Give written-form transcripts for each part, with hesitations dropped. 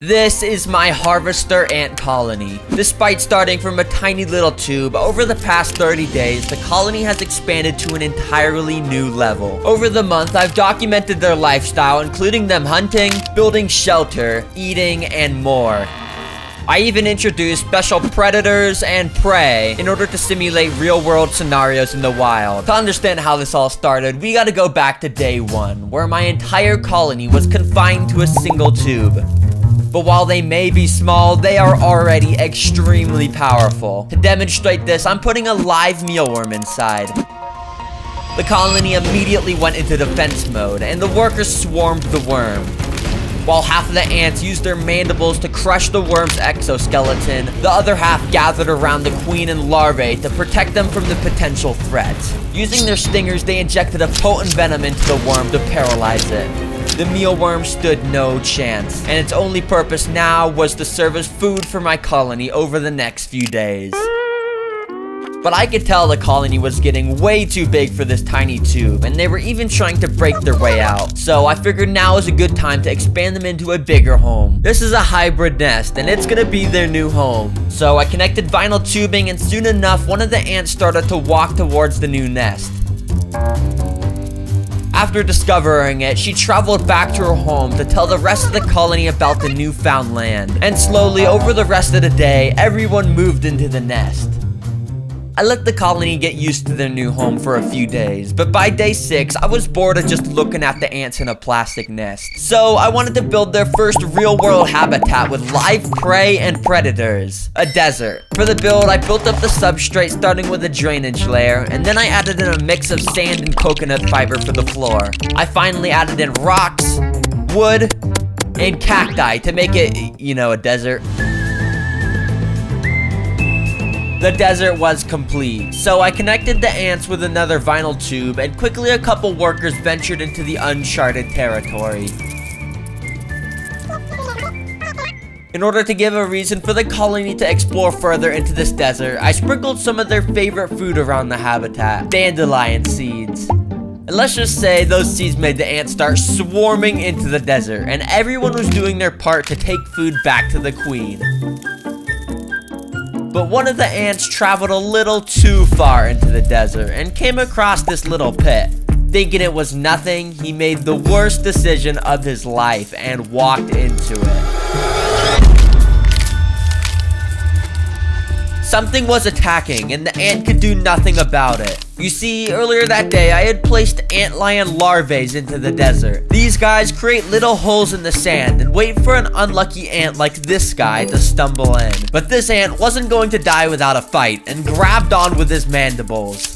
This is my harvester ant colony. Despite starting from a tiny little tube, over the past 30 days, the colony has expanded to an entirely new level. Over the month, I've documented their lifestyle, including them hunting, building shelter, eating, and more. I even introduced special predators and prey in order to simulate real-world scenarios in the wild. To understand how this all started, we gotta go back to day 1, where my entire colony was confined to a single tube. But while they may be small, they are already extremely powerful. To demonstrate this, I'm putting a live mealworm inside. The colony immediately went into defense mode, and the workers swarmed the worm. While half of the ants used their mandibles to crush the worm's exoskeleton, the other half gathered around the queen and larvae to protect them from the potential threats. Using their stingers, they injected a potent venom into the worm to paralyze it. The mealworm stood no chance, and its only purpose now was to serve as food for my colony over the next few days. But I could tell the colony was getting way too big for this tiny tube, and they were even trying to break their way out. So I figured now is a good time to expand them into a bigger home. This is a hybrid nest, and it's gonna be their new home. So I connected vinyl tubing, and soon enough, one of the ants started to walk towards the new nest. After discovering it, she traveled back to her home to tell the rest of the colony about the newfound land. And slowly, over the rest of the day, everyone moved into the nest. I let the colony get used to their new home for a few days, but by day 6, I was bored of just looking at the ants in a plastic nest. So I wanted to build their first real-world habitat with live prey and predators, a desert. For the build, I built up the substrate starting with a drainage layer, and then I added in a mix of sand and coconut fiber for the floor. I finally added in rocks, wood, and cacti to make it, a desert. The desert was complete, so I connected the ants with another vinyl tube, and quickly a couple workers ventured into the uncharted territory. In order to give a reason for the colony to explore further into this desert, I sprinkled some of their favorite food around the habitat, dandelion seeds. And let's just say those seeds made the ants start swarming into the desert, and everyone was doing their part to take food back to the queen. But one of the ants traveled a little too far into the desert and came across this little pit. Thinking it was nothing, he made the worst decision of his life and walked into it. Something was attacking, and the ant could do nothing about it. You see, earlier that day, I had placed antlion larvae into the desert. These guys create little holes in the sand and wait for an unlucky ant like this guy to stumble in. But this ant wasn't going to die without a fight and grabbed on with his mandibles.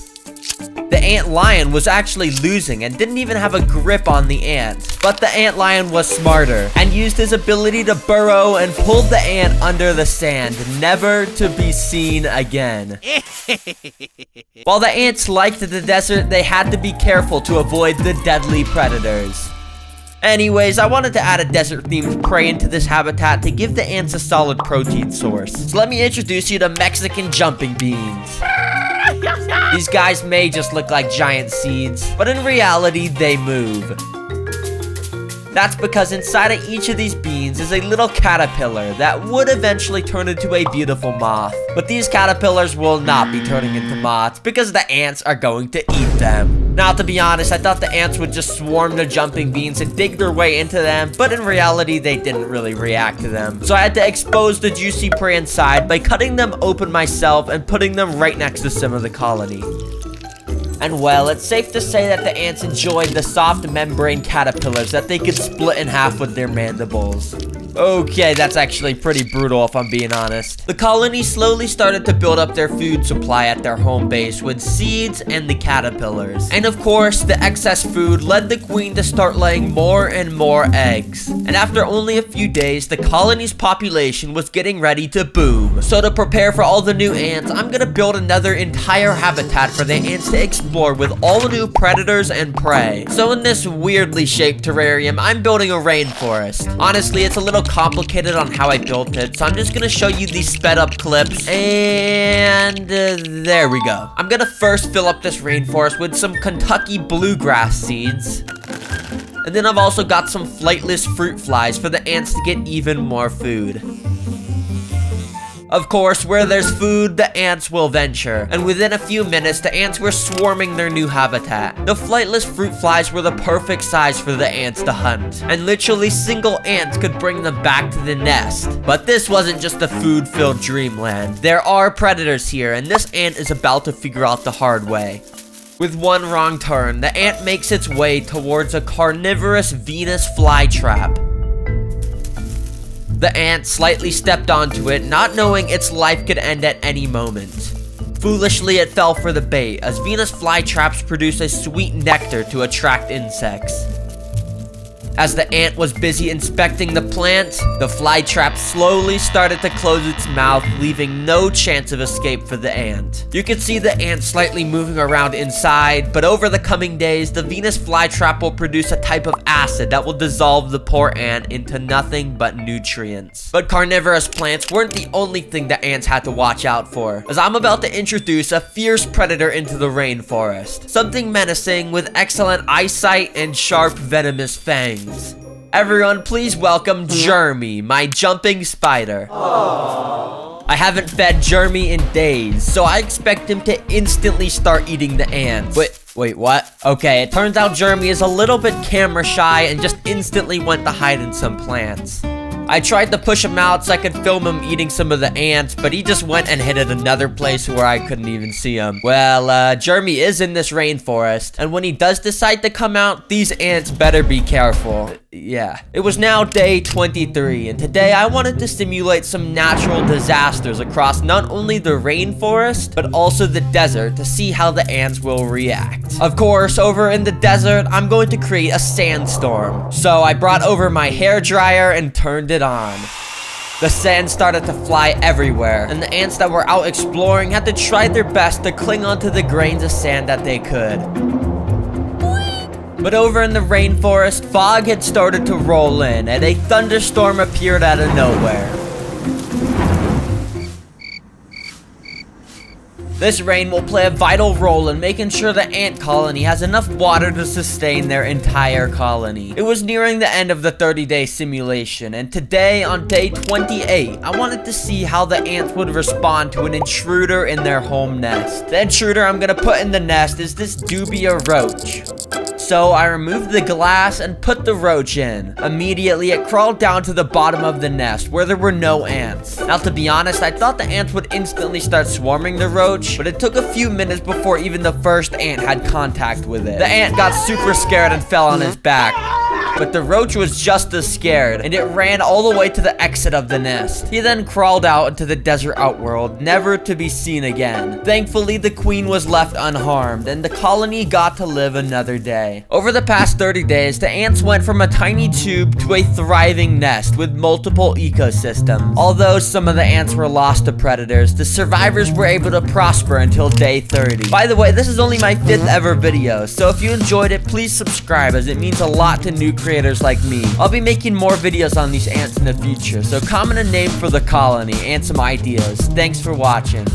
The antlion was actually losing and didn't even have a grip on the ant. But the antlion was smarter and used his ability to burrow and pulled the ant under the sand, never to be seen again. While the ants liked the desert, they had to be careful to avoid the deadly predators. Anyways, I wanted to add a desert-themed prey into this habitat to give the ants a solid protein source. So let me introduce you to Mexican jumping beans. These guys may just look like giant seeds, but in reality, they move. That's because inside of each of these beans is a little caterpillar that would eventually turn into a beautiful moth. But these caterpillars will not be turning into moths because the ants are going to eat them. Now, to be honest, I thought the ants would just swarm the jumping beans and dig their way into them, but in reality, they didn't really react to them. So I had to expose the juicy prey inside by cutting them open myself and putting them right next to some of the colony. And well, it's safe to say that the ants enjoyed the soft membrane caterpillars that they could split in half with their mandibles. Okay, that's actually pretty brutal if I'm being honest. The colony slowly started to build up their food supply at their home base with seeds and the caterpillars. And of course, the excess food led the queen to start laying more and more eggs. And after only a few days, the colony's population was getting ready to boom. So to prepare for all the new ants, I'm gonna build another entire habitat for the ants to explore with all the new predators and prey. So in this weirdly shaped terrarium, I'm building a rainforest. Honestly, it's a little complicated on how I built it, so I'm just gonna show you these sped up clips, and there we go. I'm gonna first fill up this rainforest with some Kentucky bluegrass seeds. And then I've also got some flightless fruit flies for the ants to get even more food. Of course, where there's food, the ants will venture. And within a few minutes, the ants were swarming their new habitat. The flightless fruit flies were the perfect size for the ants to hunt. And literally single ants could bring them back to the nest. But this wasn't just a food-filled dreamland. There are predators here, and this ant is about to figure out the hard way. With one wrong turn, the ant makes its way towards a carnivorous Venus flytrap. The ant slightly stepped onto it, not knowing its life could end at any moment. Foolishly, it fell for the bait, as Venus flytraps produce a sweet nectar to attract insects. As the ant was busy inspecting the plant, the flytrap slowly started to close its mouth, leaving no chance of escape for the ant. You can see the ant slightly moving around inside, but over the coming days, the Venus flytrap will produce a type of acid that will dissolve the poor ant into nothing but nutrients. But carnivorous plants weren't the only thing the ants had to watch out for, as I'm about to introduce a fierce predator into the rainforest. Something menacing with excellent eyesight and sharp venomous fangs. Everyone, please welcome Jeremy, my jumping spider. Aww. I haven't fed Jeremy in days, so I expect him to instantly start eating the ants. Wait, what? Okay, it turns out Jeremy is a little bit camera shy and just instantly went to hide in some plants. I tried to push him out so I could film him eating some of the ants, but he just went and hid at another place where I couldn't even see him. Well, Jeremy is in this rainforest, and when he does decide to come out, these ants better be careful. Yeah. It was now day 23, and today I wanted to simulate some natural disasters across not only the rainforest, but also the desert to see how the ants will react. Of course, over in the desert, I'm going to create a sandstorm. So I brought over my hairdryer and turned it on. The sand started to fly everywhere, and the ants that were out exploring had to try their best to cling onto the grains of sand that they could. But over in the rainforest, fog had started to roll in, and a thunderstorm appeared out of nowhere. This rain will play a vital role in making sure the ant colony has enough water to sustain their entire colony. It was nearing the end of the 30-day simulation, and today, on day 28, I wanted to see how the ants would respond to an intruder in their home nest. The intruder I'm gonna put in the nest is this dubia roach. So I removed the glass and put the roach in. Immediately, it crawled down to the bottom of the nest where there were no ants. Now, to be honest, I thought the ants would instantly start swarming the roach, but it took a few minutes before even the first ant had contact with it. The ant got super scared and fell on his back. But the roach was just as scared, and it ran all the way to the exit of the nest. He then crawled out into the desert outworld, never to be seen again. Thankfully, the queen was left unharmed, and the colony got to live another day. Over the past 30 days, the ants went from a tiny tube to a thriving nest with multiple ecosystems. Although some of the ants were lost to predators, the survivors were able to prosper until day 30. By the way, this is only my 5th ever video, so if you enjoyed it, please subscribe, as it means a lot to new creators like me. I'll be making more videos on these ants in the future, so comment a name for the colony and some ideas. Thanks for watching.